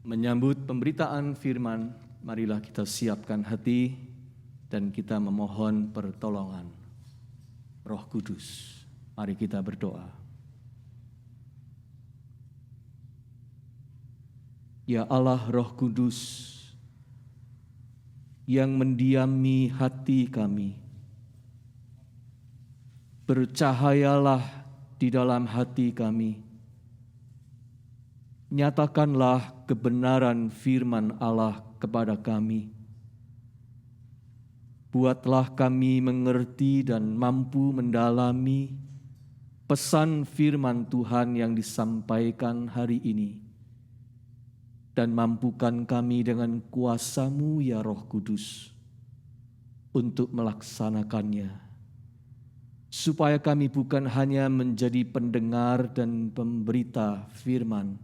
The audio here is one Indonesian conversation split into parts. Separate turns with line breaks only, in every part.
Menyambut pemberitaan firman, marilah kita siapkan hati dan kita memohon pertolongan Roh Kudus. Mari kita berdoa. Ya Allah Roh Kudus yang mendiami hati kami, bercahayalah di dalam hati kami. Nyatakanlah kebenaran firman Allah kepada kami. Buatlah kami mengerti dan mampu mendalami pesan firman Tuhan yang disampaikan hari ini. Dan mampukan kami dengan kuasa-Mu ya Roh Kudus untuk melaksanakannya. Supaya kami bukan hanya menjadi pendengar dan pemberita firman,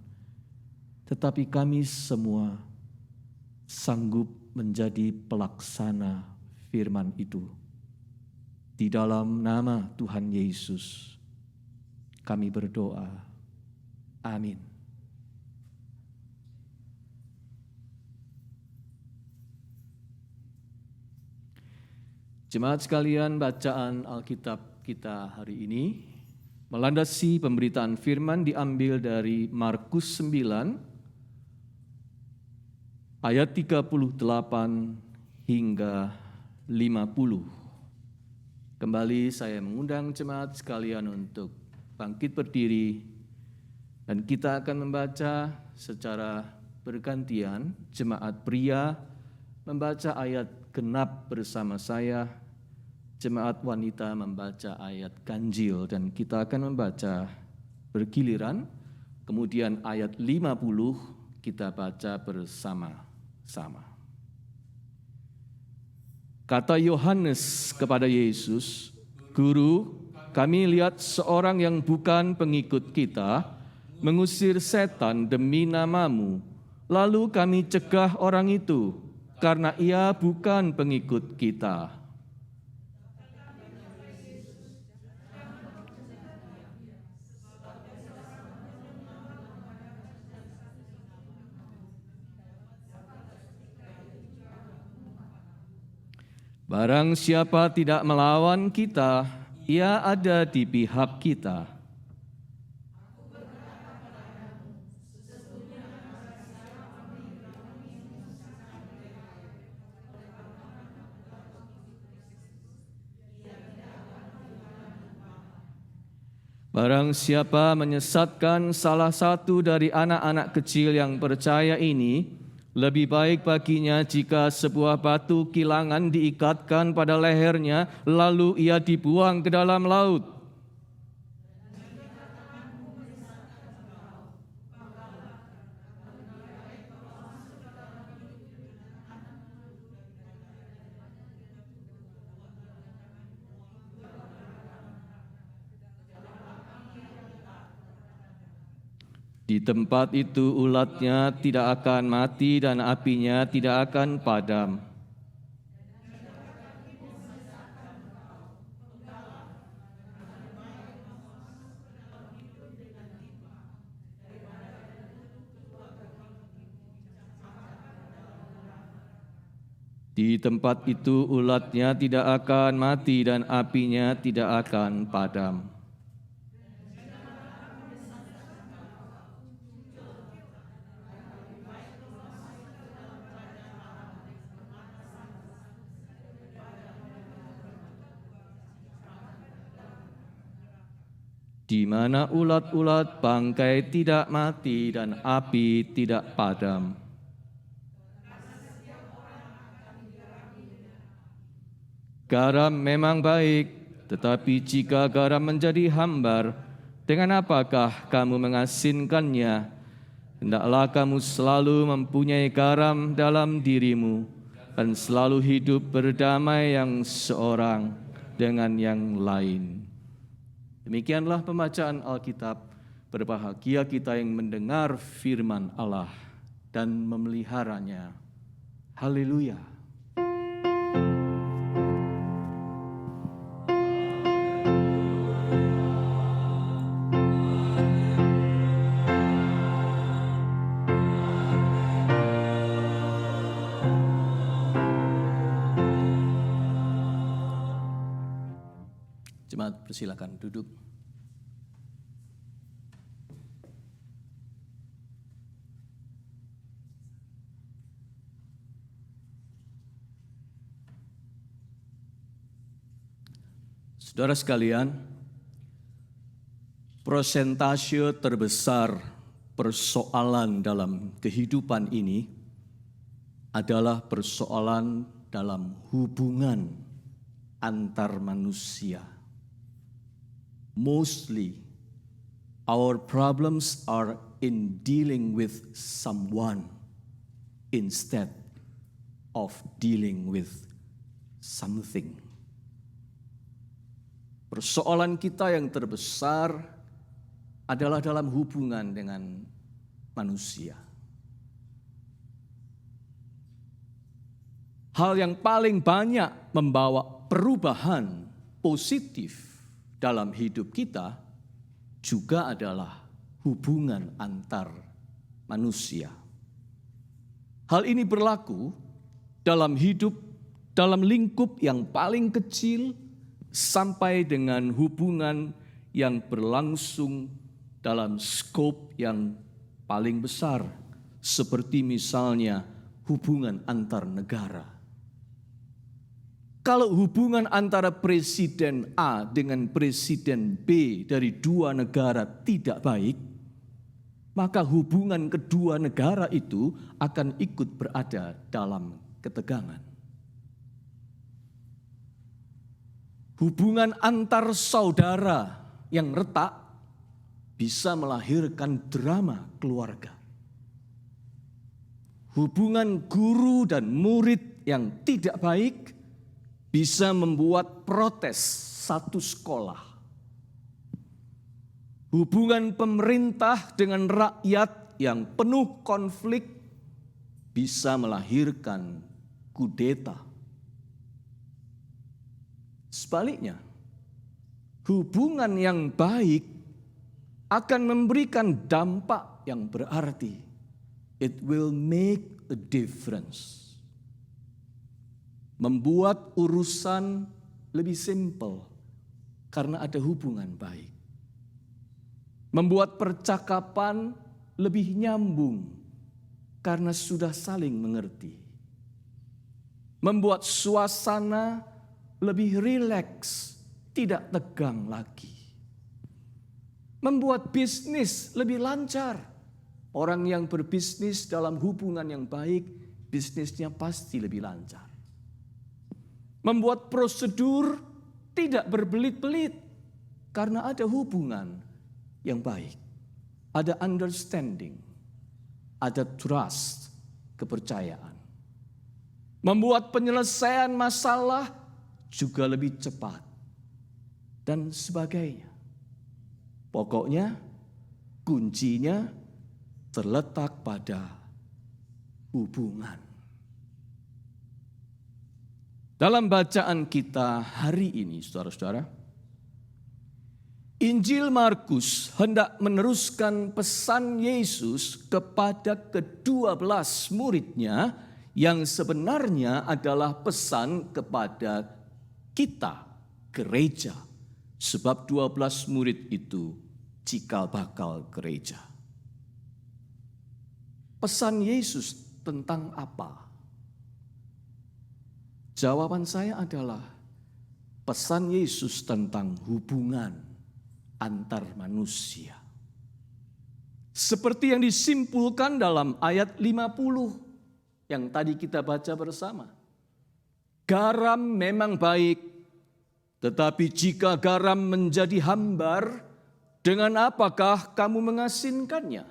tetapi kami semua sanggup menjadi pelaksana firman itu. Di dalam nama Tuhan Yesus, kami berdoa. Amin. Jemaat sekalian, bacaan Alkitab kita hari ini melandasi pemberitaan firman diambil dari Markus 9 ayat 38 hingga 50. Kembali saya mengundang jemaat sekalian untuk bangkit berdiri dan kita akan membaca secara bergantian. Jemaat pria membaca ayat genap bersama saya, jemaat wanita membaca ayat ganjil, dan kita akan membaca bergiliran. Kemudian ayat 50 kita baca bersama-sama. Kata Yohanes kepada Yesus, "Guru, kami lihat seorang yang bukan pengikut kita mengusir setan demi nama-Mu. Lalu kami cegah orang itu karena ia bukan pengikut kita." Barang siapa tidak melawan kita, ia ada di pihak kita. Barang siapa menyesatkan salah satu dari anak-anak kecil yang percaya ini, lebih baik baginya jika sebuah batu kilangan diikatkan pada lehernya, lalu ia dibuang ke dalam laut. Di tempat itu ulatnya tidak akan mati dan apinya tidak akan padam. Di tempat itu ulatnya tidak akan mati dan apinya tidak akan padam. Di mana ulat-ulat bangkai tidak mati dan api tidak padam. Garam memang baik, tetapi jika garam menjadi hambar, dengan apakah kamu mengasinkannya? Hendaklah kamu selalu mempunyai garam dalam dirimu dan selalu hidup berdamai yang seorang dengan yang lain. Demikianlah pembacaan Alkitab. Berbahagia kita yang mendengar firman Allah dan memeliharanya. Haleluya. Jemaat persilakan duduk. Saudara sekalian, persentase terbesar persoalan dalam kehidupan ini adalah persoalan dalam hubungan antar manusia. Mostly, our problems are in dealing with someone instead of dealing with something. Persoalan kita yang terbesar adalah dalam hubungan dengan manusia. Hal yang paling banyak membawa perubahan positif dalam hidup kita juga adalah hubungan antar manusia. Hal ini berlaku dalam hidup, dalam lingkup yang paling kecil sampai dengan hubungan yang berlangsung dalam skop yang paling besar, seperti misalnya hubungan antar negara. Kalau hubungan antara presiden A dengan presiden B dari dua negara tidak baik, maka hubungan kedua negara itu akan ikut berada dalam ketegangan. Hubungan antar saudara yang retak bisa melahirkan drama keluarga. Hubungan guru dan murid yang tidak baik bisa membuat protes satu sekolah. Hubungan pemerintah dengan rakyat yang penuh konflik bisa melahirkan kudeta. Sebaliknya, hubungan yang baik akan memberikan dampak yang berarti. It will make a difference. Membuat urusan lebih simpel karena ada hubungan baik. Membuat percakapan lebih nyambung karena sudah saling mengerti. Membuat suasana lebih rileks, tidak tegang lagi. Membuat bisnis lebih lancar. Orang yang berbisnis dalam hubungan yang baik, bisnisnya pasti lebih lancar. Membuat prosedur tidak berbelit-belit karena ada hubungan yang baik. Ada understanding, ada trust, kepercayaan. Membuat penyelesaian masalah juga lebih cepat dan sebagainya. Pokoknya kuncinya terletak pada hubungan. Dalam bacaan kita hari ini, saudara-saudara, Injil Markus hendak meneruskan pesan Yesus kepada ke-12 muridnya yang sebenarnya adalah pesan kepada kita, gereja. Sebab 12 murid itu cikal bakal gereja. Pesan Yesus tentang apa? Jawaban saya adalah pesan Yesus tentang hubungan antar manusia. Seperti yang disimpulkan dalam ayat 50 yang tadi kita baca bersama. Garam memang baik, tetapi jika garam menjadi hambar, dengan apakah kamu mengasinkannya?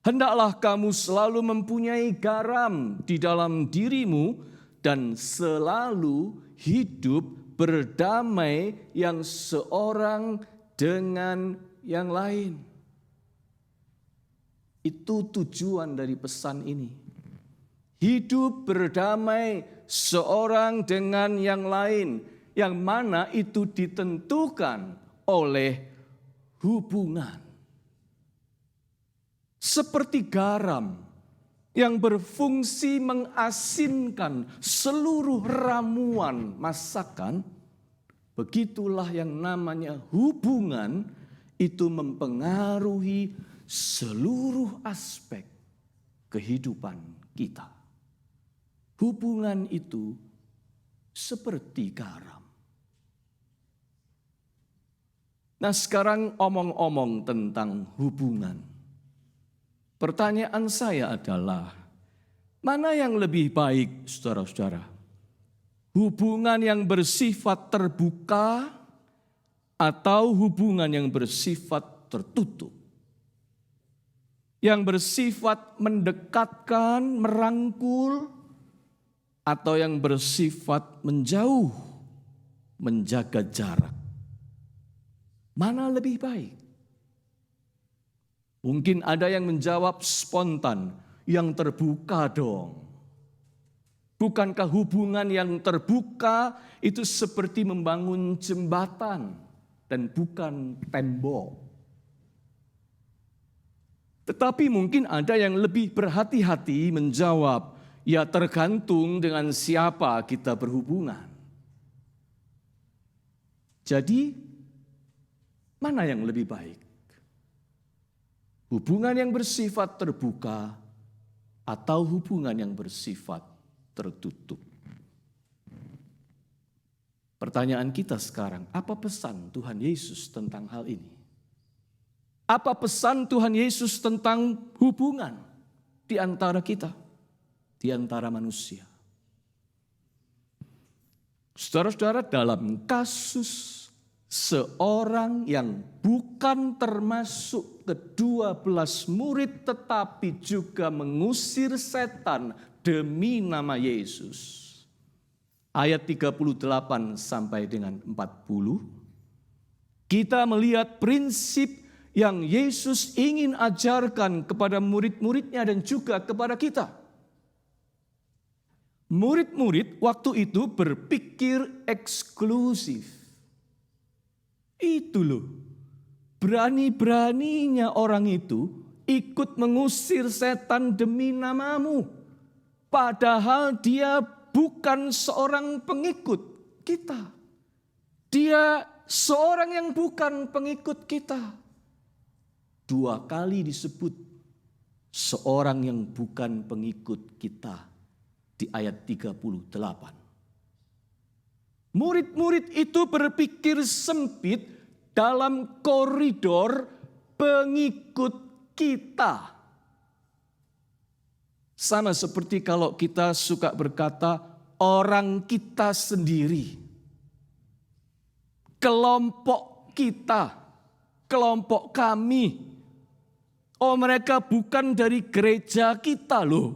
Hendaklah kamu selalu mempunyai garam di dalam dirimu dan selalu hidup berdamai yang seorang dengan yang lain. Itu tujuan dari pesan ini. Hidup berdamai seorang dengan yang lain, yang mana itu ditentukan oleh hubungan. Seperti garam yang berfungsi mengasinkan seluruh ramuan masakan, Begitulah yang namanya hubungan itu mempengaruhi seluruh aspek kehidupan kita. Hubungan itu seperti garam. Nah, sekarang omong-omong tentang hubungan. Pertanyaan saya adalah, mana yang lebih baik, saudara-saudara? Hubungan yang bersifat terbuka atau hubungan yang bersifat tertutup? Yang bersifat mendekatkan, merangkul, atau yang bersifat menjauh, menjaga jarak? Mana lebih baik? Mungkin ada yang menjawab spontan, yang terbuka dong. Bukankah hubungan yang terbuka itu seperti membangun jembatan dan bukan tembok? Tetapi mungkin ada yang lebih berhati-hati menjawab, ya tergantung dengan siapa kita berhubungan. Jadi, mana yang lebih baik? Hubungan yang bersifat terbuka atau hubungan yang bersifat tertutup? Pertanyaan kita sekarang, apa pesan Tuhan Yesus tentang hal ini? Apa pesan Tuhan Yesus tentang hubungan di antara kita, di antara manusia? Saudara-saudara, dalam kasus seorang yang bukan termasuk ke-12 murid tetapi juga mengusir setan demi nama Yesus. Ayat 38 sampai dengan 40. Kita melihat prinsip yang Yesus ingin ajarkan kepada murid-muridnya dan juga kepada kita. Murid-murid waktu itu berpikir eksklusif. Itu loh, berani-beraninya orang itu ikut mengusir setan demi namamu. Padahal dia bukan seorang pengikut kita. Dia seorang yang bukan pengikut kita. 2 kali disebut seorang yang bukan pengikut kita di ayat 38. Murid-murid itu berpikir sempit dalam koridor pengikut kita. Sama seperti kalau kita suka berkata orang kita sendiri. Kelompok kita, kelompok kami. Oh, mereka bukan dari gereja kita loh.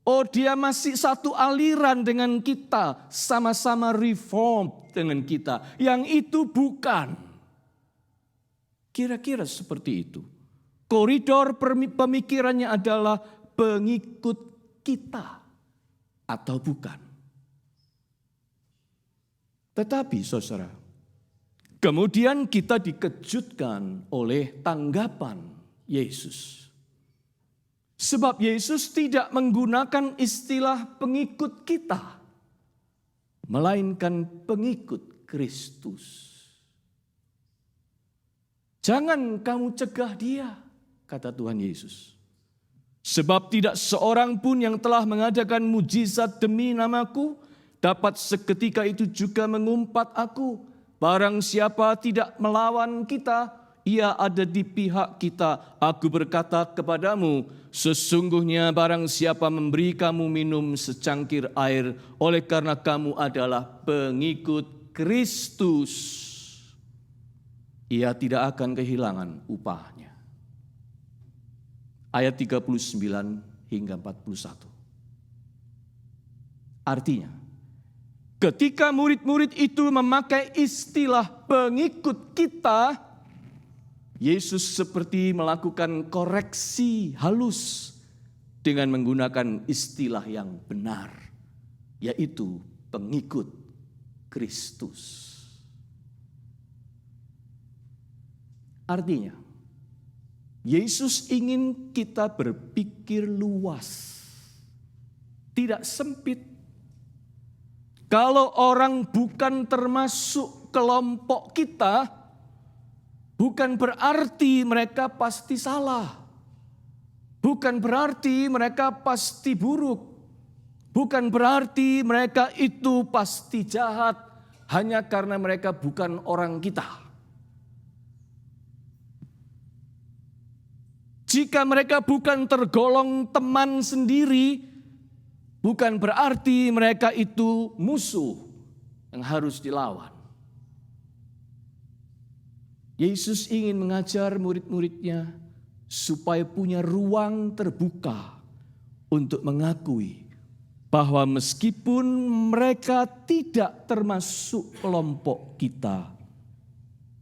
Oh, dia masih satu aliran dengan kita, sama-sama reform dengan kita. Yang itu bukan. Kira-kira seperti itu. Koridor pemikirannya adalah pengikut kita atau bukan. Tetapi saudara, kemudian kita dikejutkan oleh tanggapan Yesus. Sebab Yesus tidak menggunakan istilah pengikut kita, melainkan pengikut Kristus. Jangan kamu cegah dia, kata Tuhan Yesus. Sebab tidak seorang pun yang telah mengadakan mujizat demi namaku, dapat seketika itu juga mengumpat aku. Barang siapa tidak melawan kita, ia ada di pihak kita. Aku berkata kepadamu, sesungguhnya barang siapa memberi kamu minum secangkir air, oleh karena kamu adalah pengikut Kristus, ia tidak akan kehilangan upahnya. Ayat 39 hingga 41. Artinya, ketika murid-murid itu memakai istilah pengikut kita, Yesus seperti melakukan koreksi halus dengan menggunakan istilah yang benar, yaitu pengikut Kristus. Artinya, Yesus ingin kita berpikir luas, tidak sempit, Kalau orang bukan termasuk kelompok kita, bukan berarti mereka pasti salah. Bukan berarti mereka pasti buruk. Bukan berarti mereka itu pasti jahat hanya karena mereka bukan orang kita. Jika mereka bukan tergolong teman sendiri, bukan berarti mereka itu musuh yang harus dilawan. Yesus ingin mengajar murid-muridnya supaya punya ruang terbuka untuk mengakui bahwa meskipun mereka tidak termasuk kelompok kita,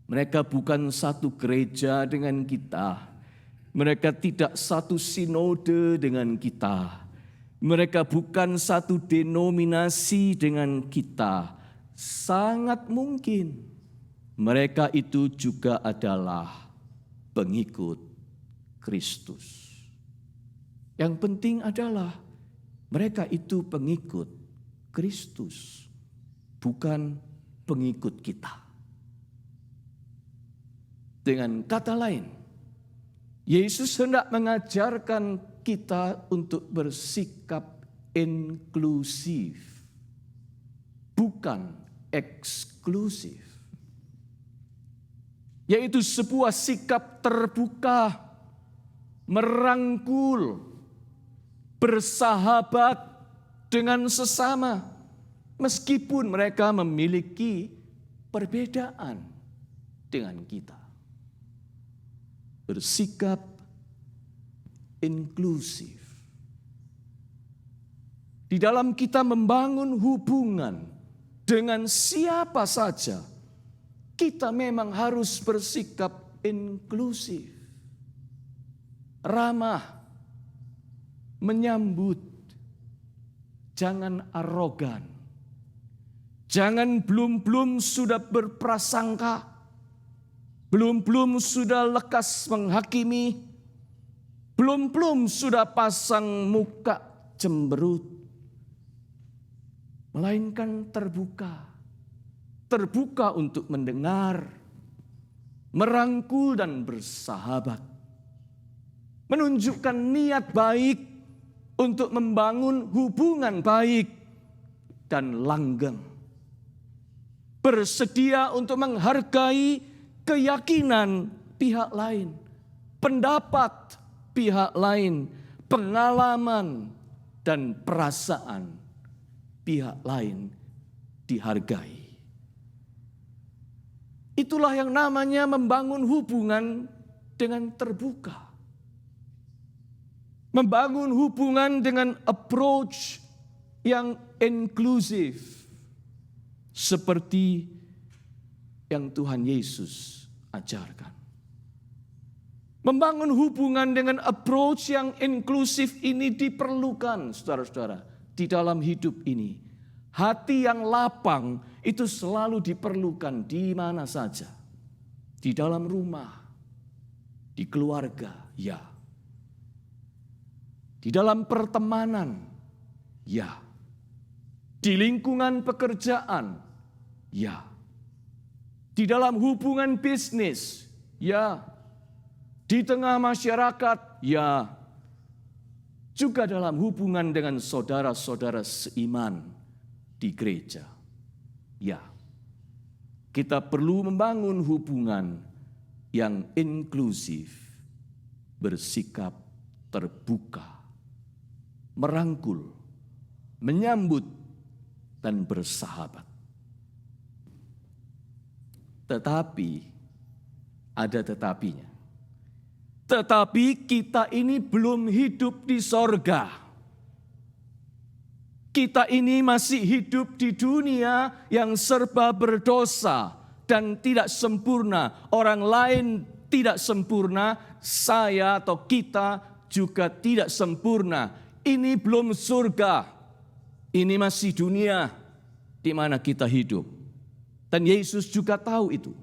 mereka bukan satu gereja dengan kita, mereka tidak satu sinode dengan kita, mereka bukan satu denominasi dengan kita. Sangat mungkin mereka itu juga adalah pengikut Kristus. Yang penting adalah mereka itu pengikut Kristus, bukan pengikut kita. Dengan kata lain, Yesus hendak mengajarkan kita untuk bersikap inklusif, bukan eksklusif. Yaitu sebuah sikap terbuka, merangkul, bersahabat dengan sesama, meskipun mereka memiliki perbedaan dengan kita. Bersikap inklusif. Di dalam kita membangun hubungan dengan siapa saja, kita memang harus bersikap inklusif. Ramah, menyambut, jangan arogan. Jangan belum sudah berprasangka, belum sudah lekas menghakimi, belum sudah pasang muka cemberut. Melainkan terbuka untuk mendengar, merangkul dan bersahabat. Menunjukkan niat baik untuk membangun hubungan baik dan langgeng. Bersedia untuk menghargai keyakinan pihak lain, pendapat pihak lain, pengalaman dan perasaan pihak lain dihargai. Itulah yang namanya membangun hubungan dengan terbuka. Membangun hubungan dengan approach yang inklusif. Seperti yang Tuhan Yesus ajarkan. Membangun hubungan dengan approach yang inklusif ini diperlukan, saudara-saudara, di dalam hidup ini. Hati yang lapang itu selalu diperlukan di mana saja. Di dalam rumah, di keluarga, ya. Di dalam pertemanan, ya. Di lingkungan pekerjaan, ya. Di dalam hubungan bisnis, ya. Di tengah masyarakat, ya. Juga dalam hubungan dengan saudara-saudara seiman di gereja, ya. Kita perlu membangun hubungan yang inklusif, bersikap terbuka, merangkul, menyambut, dan bersahabat. Tetapi, ada tetapinya. Tetapi kita ini belum hidup di sorga. Kita ini masih hidup di dunia yang serba berdosa dan tidak sempurna. Orang lain tidak sempurna, saya atau kita juga tidak sempurna. Ini belum surga, ini masih dunia di mana kita hidup. Dan Yesus juga tahu itu.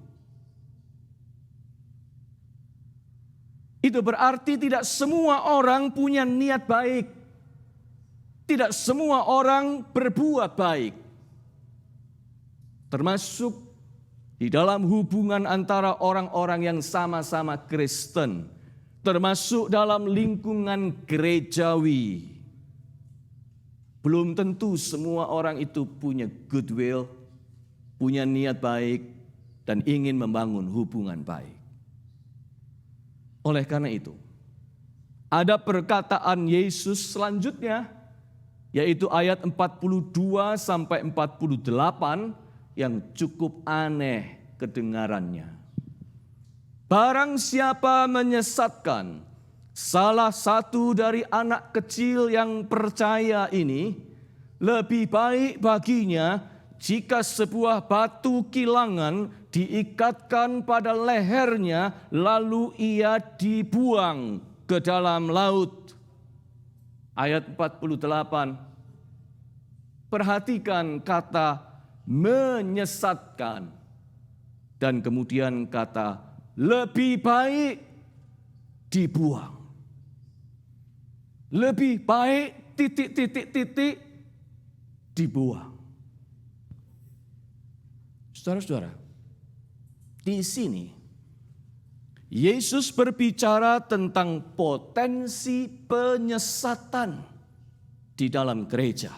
Itu berarti tidak semua orang punya niat baik. Tidak semua orang berbuat baik. termasuk di dalam hubungan antara orang-orang yang sama-sama Kristen, termasuk dalam lingkungan gerejawi. Belum tentu semua orang itu punya goodwill, punya niat baik, dan ingin membangun hubungan baik. Oleh karena itu, ada perkataan Yesus selanjutnya, yaitu ayat 42 sampai 48 yang cukup aneh kedengarannya. Barang siapa menyesatkan salah satu dari anak kecil yang percaya ini, lebih baik baginya jika sebuah batu kilangan diikatkan pada lehernya, lalu ia dibuang ke dalam laut. Ayat 48, perhatikan kata menyesatkan, dan kemudian kata lebih baik dibuang. Lebih baik titik dibuang. Saudara-saudara, di sini Yesus berbicara tentang potensi penyesatan di dalam gereja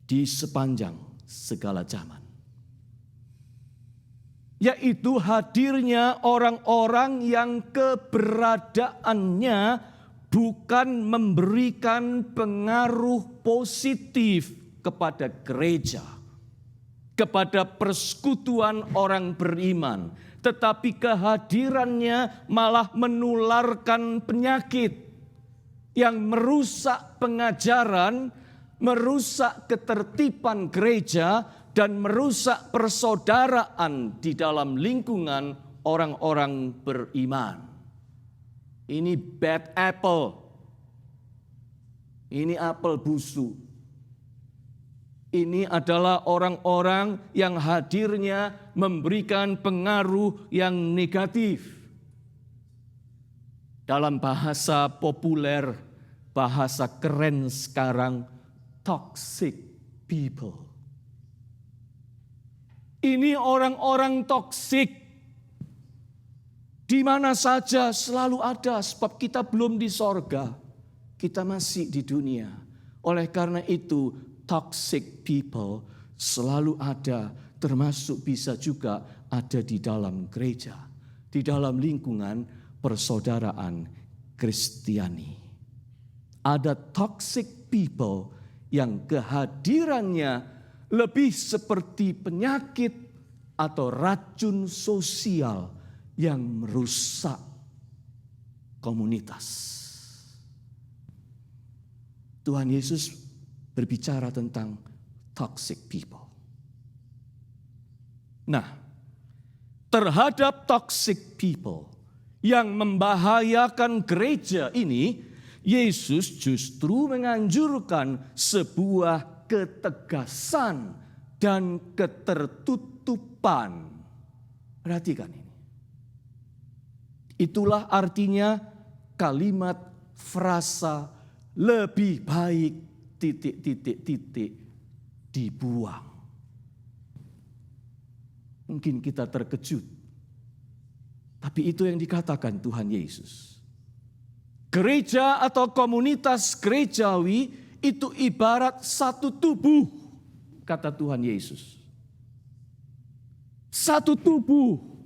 di sepanjang segala zaman. Yaitu hadirnya orang-orang yang keberadaannya bukan memberikan pengaruh positif kepada gereja, kepada persekutuan orang beriman, tetapi kehadirannya malah menularkan penyakit yang merusak pengajaran, merusak ketertiban gereja, dan merusak persaudaraan di dalam lingkungan orang-orang beriman. Ini bad apple. Ini apel busuk. Ini adalah orang-orang yang hadirnya memberikan pengaruh yang negatif. Dalam bahasa populer, bahasa keren sekarang, toxic people. Ini orang-orang toksik. Di mana saja selalu ada, sebab kita belum di sorga. Kita masih di dunia. Oleh karena itu, toxic people selalu ada, termasuk bisa juga ada di dalam gereja, di dalam lingkungan persaudaraan Kristiani. Ada toxic people yang kehadirannya lebih seperti penyakit atau racun sosial yang merusak komunitas. Tuhan Yesus berbicara tentang toxic people. Nah, terhadap toxic people yang membahayakan gereja ini, Yesus justru menganjurkan sebuah ketegasan dan ketertutupan. Perhatikan ini. Itulah artinya kalimat frasa lebih baik dibuang. Mungkin kita terkejut, tapi itu yang dikatakan Tuhan Yesus. Gereja atau komunitas gerejawi itu ibarat satu tubuh, kata Tuhan Yesus. Satu tubuh.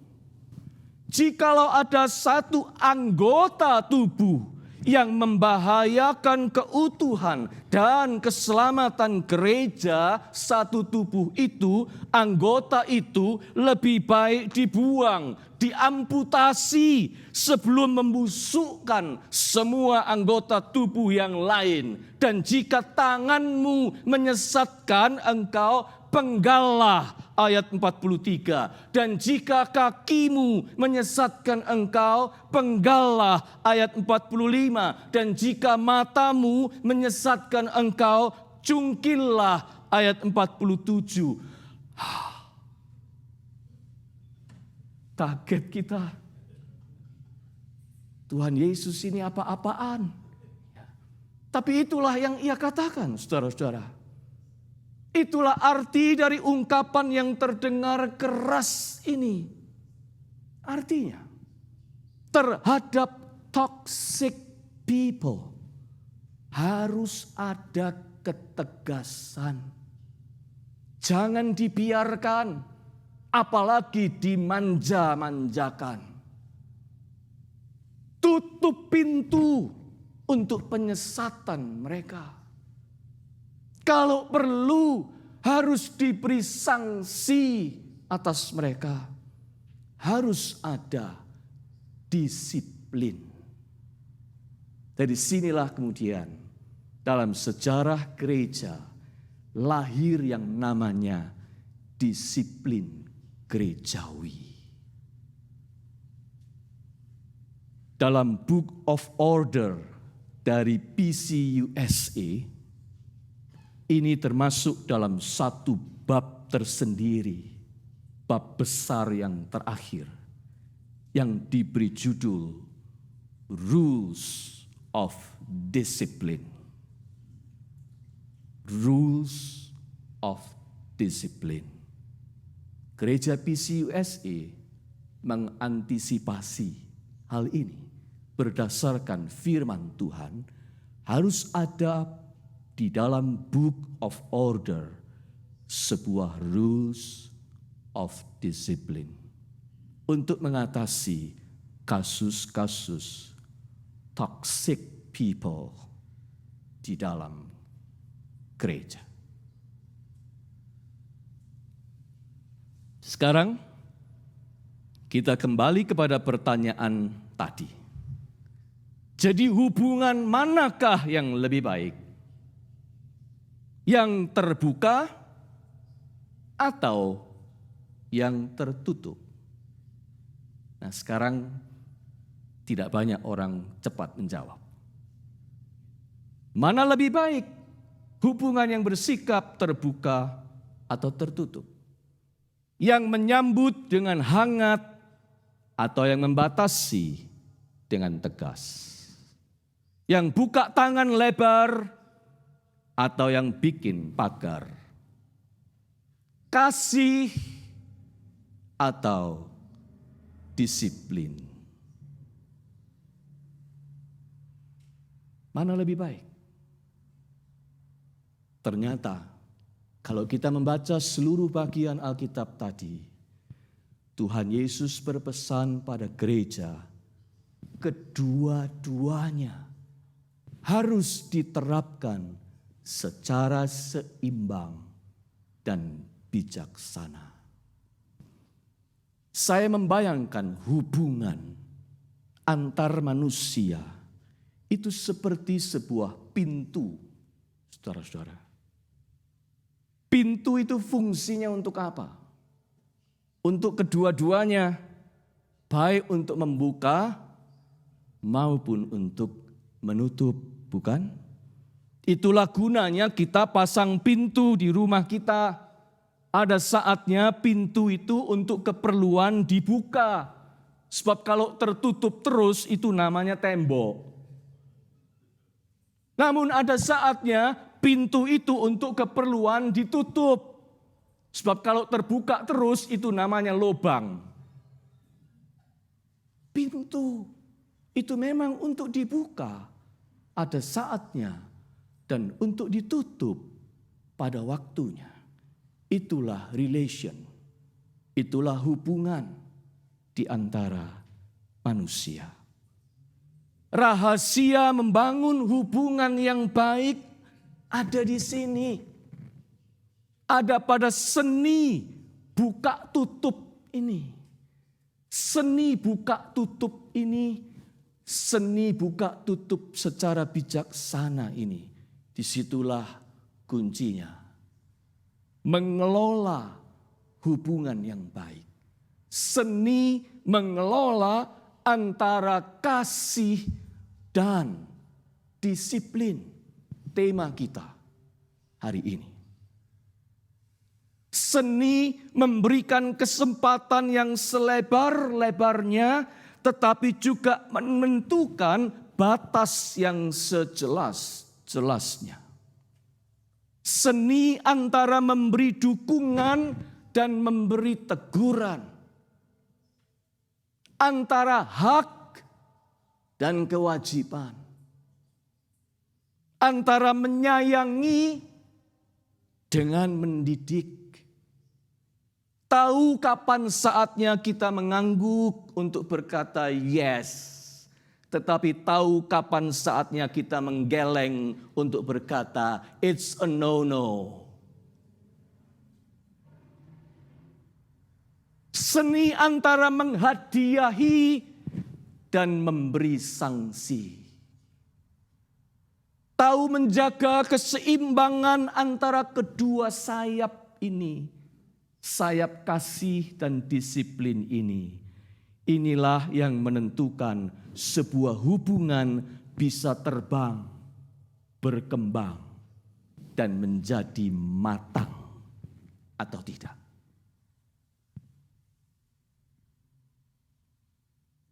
Jikalau ada satu anggota tubuh yang membahayakan keutuhan dan keselamatan gereja satu tubuh itu, anggota itu lebih baik dibuang, diamputasi sebelum membusukkan semua anggota tubuh yang lain. Dan jika tanganmu menyesatkan engkau, penggallah, ayat 43. Dan jika kakimu menyesatkan engkau, penggallah, ayat 45. Dan jika matamu menyesatkan engkau, cungkillah, ayat 47. Kaget kita. Tuhan Yesus ini apa-apaan. Tapi itulah yang ia katakan, saudara-saudara. Itulah arti dari ungkapan yang terdengar keras ini. Artinya, terhadap toxic people harus ada ketegasan. Jangan dibiarkan, apalagi dimanja-manjakan. Tutup pintu untuk penyesatan mereka. Kalau perlu harus diberi sanksi atas mereka. Harus ada disiplin. Dari sinilah kemudian dalam sejarah gereja lahir yang namanya disiplin gerejawi. Dalam Book of Order dari PCUSA, ini termasuk dalam satu bab tersendiri, bab besar yang terakhir, yang diberi judul Rules of Discipline. Rules of Discipline. Gereja PCUSA mengantisipasi hal ini berdasarkan firman Tuhan. Harus ada di dalam Book of Order sebuah rules of discipline untuk mengatasi kasus-kasus toxic people di dalam gereja. Sekarang kita kembali kepada pertanyaan tadi. Jadi hubungan manakah yang lebih baik? Yang terbuka atau yang tertutup? Nah, sekarang tidak banyak orang cepat menjawab. Mana lebih baik? Hubungan yang bersikap terbuka atau tertutup? Yang menyambut dengan hangat atau yang membatasi dengan tegas? Yang buka tangan lebar atau yang bikin pagar? Kasih atau disiplin? Mana lebih baik? Ternyata kalau kita membaca seluruh bagian Alkitab tadi, Tuhan Yesus berpesan pada gereja, kedua-duanya harus diterapkan secara seimbang dan bijaksana. Saya membayangkan hubungan antar manusia itu seperti sebuah pintu, saudara-saudara. Pintu itu fungsinya untuk apa? Untuk kedua-duanya, baik untuk membuka maupun untuk menutup, bukan? Itulah gunanya kita pasang pintu di rumah kita. Ada saatnya pintu itu untuk keperluan dibuka. Sebab kalau tertutup terus itu namanya tembok. Namun ada saatnya pintu itu untuk keperluan ditutup. Sebab kalau terbuka terus itu namanya lubang. Pintu itu memang untuk dibuka. Ada saatnya dan untuk ditutup pada waktunya. Itulah relation. Itulah hubungan di antara manusia. Rahasia membangun hubungan yang baik ada di sini. Ada pada seni buka tutup ini. Seni buka tutup ini. Seni buka tutup secara bijaksana ini. Disitulah kuncinya. Mengelola hubungan yang baik. Seni mengelola antara kasih dan disiplin. Tema kita hari ini. Seni memberikan kesempatan yang selebar-lebarnya, tetapi juga menentukan batas yang sejelas-jelasnya. Seni antara memberi dukungan dan memberi teguran. Antara hak dan kewajiban. Antara menyayangi dengan mendidik. Tahu kapan saatnya kita mengangguk untuk berkata yes. Tetapi tahu kapan saatnya kita menggeleng untuk berkata it's a no-no. Seni antara menghadiahi dan memberi sanksi. Tahu menjaga keseimbangan antara kedua sayap ini. Sayap kasih dan disiplin ini. Inilah yang menentukan sebuah hubungan bisa terbang, berkembang, dan menjadi matang atau tidak.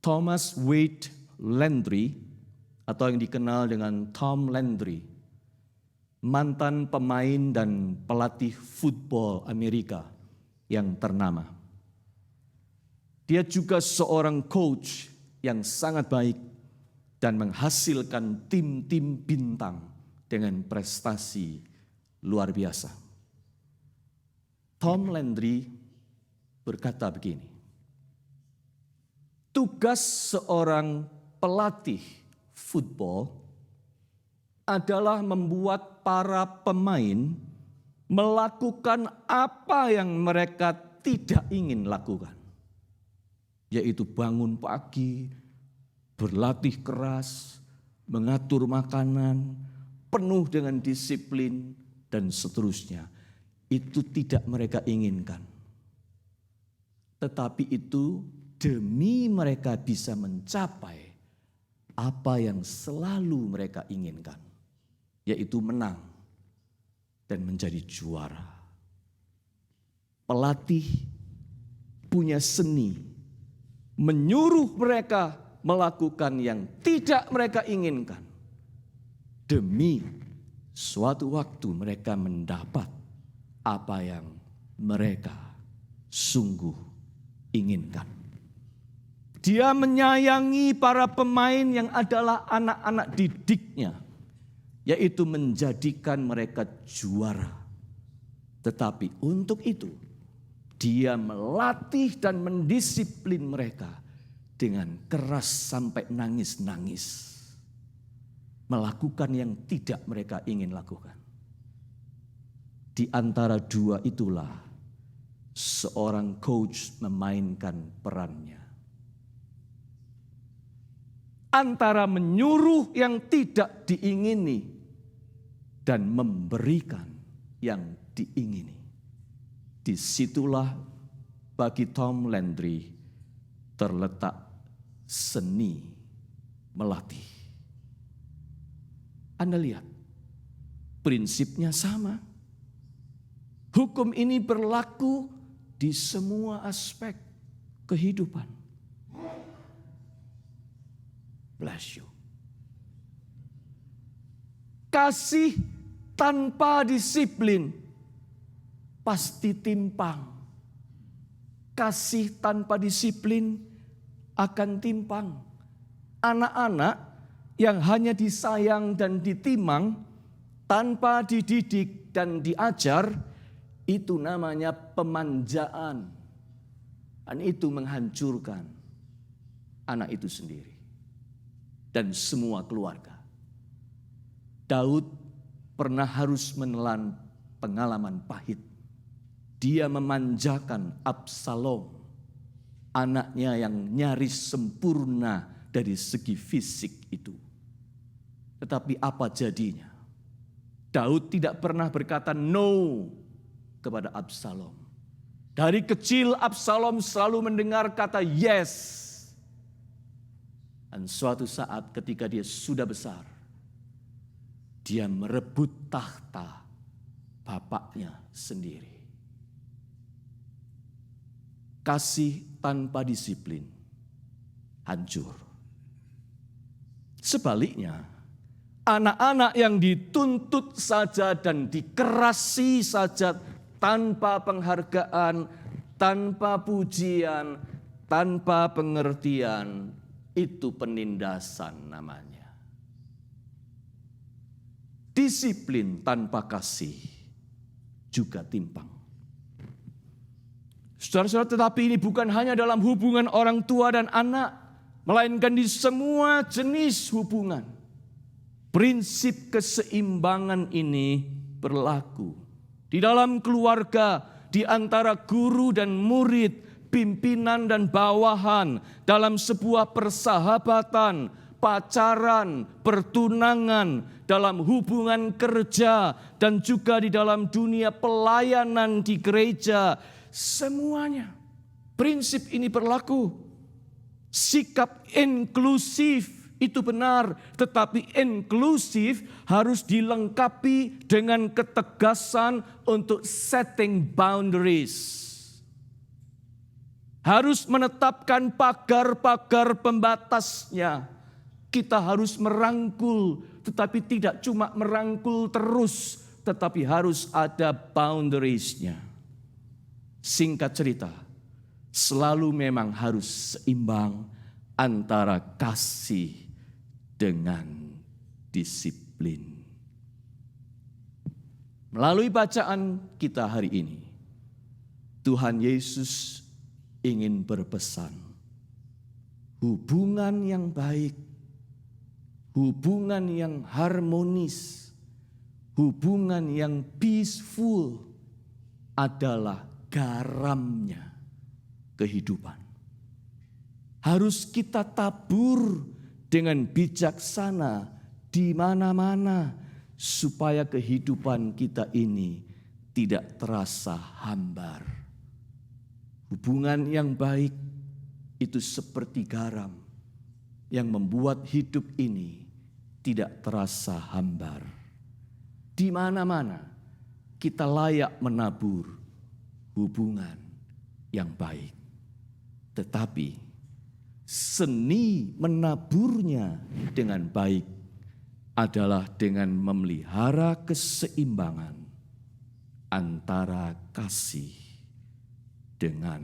Thomas Wade Landry atau yang dikenal dengan Tom Landry, mantan pemain dan pelatih football Amerika yang ternama. Dia juga seorang coach yang sangat baik dan menghasilkan tim-tim bintang dengan prestasi luar biasa. Tom Landry berkata begini, tugas seorang pelatih football adalah membuat para pemain melakukan apa yang mereka tidak ingin lakukan. Yaitu bangun pagi, berlatih keras, mengatur makanan, penuh dengan disiplin, dan seterusnya. Itu tidak mereka inginkan. Tetapi itu demi mereka bisa mencapai apa yang selalu mereka inginkan, yaitu menang dan menjadi juara. Pelatih punya seni menyuruh mereka melakukan yang tidak mereka inginkan demi suatu waktu mereka mendapat apa yang mereka sungguh inginkan. Dia menyayangi para pemain yang adalah anak-anak didiknya, yaitu menjadikan mereka juara. Tetapi untuk itu, dia melatih dan mendisiplin mereka dengan keras sampai nangis-nangis. Melakukan yang tidak mereka ingin lakukan. Di antara dua itulah seorang coach memainkan perannya. Antara menyuruh yang tidak diingini dan memberikan yang diingini. Disitulah bagi Tom Landry terletak seni melatih. Anda lihat, prinsipnya sama. Hukum ini berlaku di semua aspek kehidupan. Bless you. Kasih tanpa disiplin pasti timpang. Kasih tanpa disiplin akan timpang. Anak-anak yang hanya disayang dan ditimang tanpa dididik dan diajar, itu namanya pemanjaan. Dan itu menghancurkan anak itu sendiri dan semua keluarga. Daud pernah harus menelan pengalaman pahit. Dia memanjakan Absalom, anaknya yang nyaris sempurna dari segi fisik itu. Tetapi apa jadinya? Daud tidak pernah berkata no kepada Absalom. Dari kecil Absalom selalu mendengar kata yes. Dan suatu saat ketika dia sudah besar, dia merebut tahta bapaknya sendiri. Kasih tanpa disiplin hancur. Sebaliknya, anak-anak yang dituntut saja dan dikerasi saja tanpa penghargaan, tanpa pujian, tanpa pengertian, itu penindasan namanya. Disiplin tanpa kasih juga timpang. Saudara-saudara, tetapi ini bukan hanya dalam hubungan orang tua dan anak, melainkan di semua jenis hubungan. Prinsip keseimbangan ini berlaku di dalam keluarga, di antara guru dan murid, pimpinan dan bawahan, dalam sebuah persahabatan, pacaran, pertunangan, dalam hubungan kerja, dan juga di dalam dunia pelayanan di gereja. Semuanya prinsip ini berlaku. Sikap inklusif itu benar, tetapi inklusif harus dilengkapi dengan ketegasan untuk setting boundaries. Harus menetapkan pagar-pagar pembatasnya. Kita harus merangkul, tetapi tidak cuma merangkul terus, tetapi harus ada boundariesnya. Singkat cerita, selalu memang harus seimbang antara kasih dengan disiplin. Melalui bacaan kita hari ini, Tuhan Yesus ingin berpesan, hubungan yang baik, hubungan yang harmonis, hubungan yang peaceful adalah garamnya kehidupan. Harus kita tabur dengan bijaksana di mana-mana supaya kehidupan kita ini tidak terasa hambar. Hubungan yang baik itu seperti garam yang membuat hidup ini tidak terasa hambar. Di mana-mana kita layak menabur hubungan yang baik. Tetapi seni menaburnya dengan baik adalah dengan memelihara keseimbangan antara kasih dengan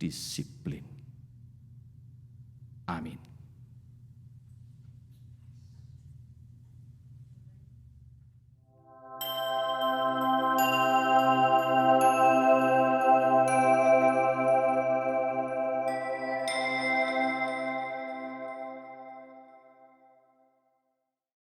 disiplin. Amin.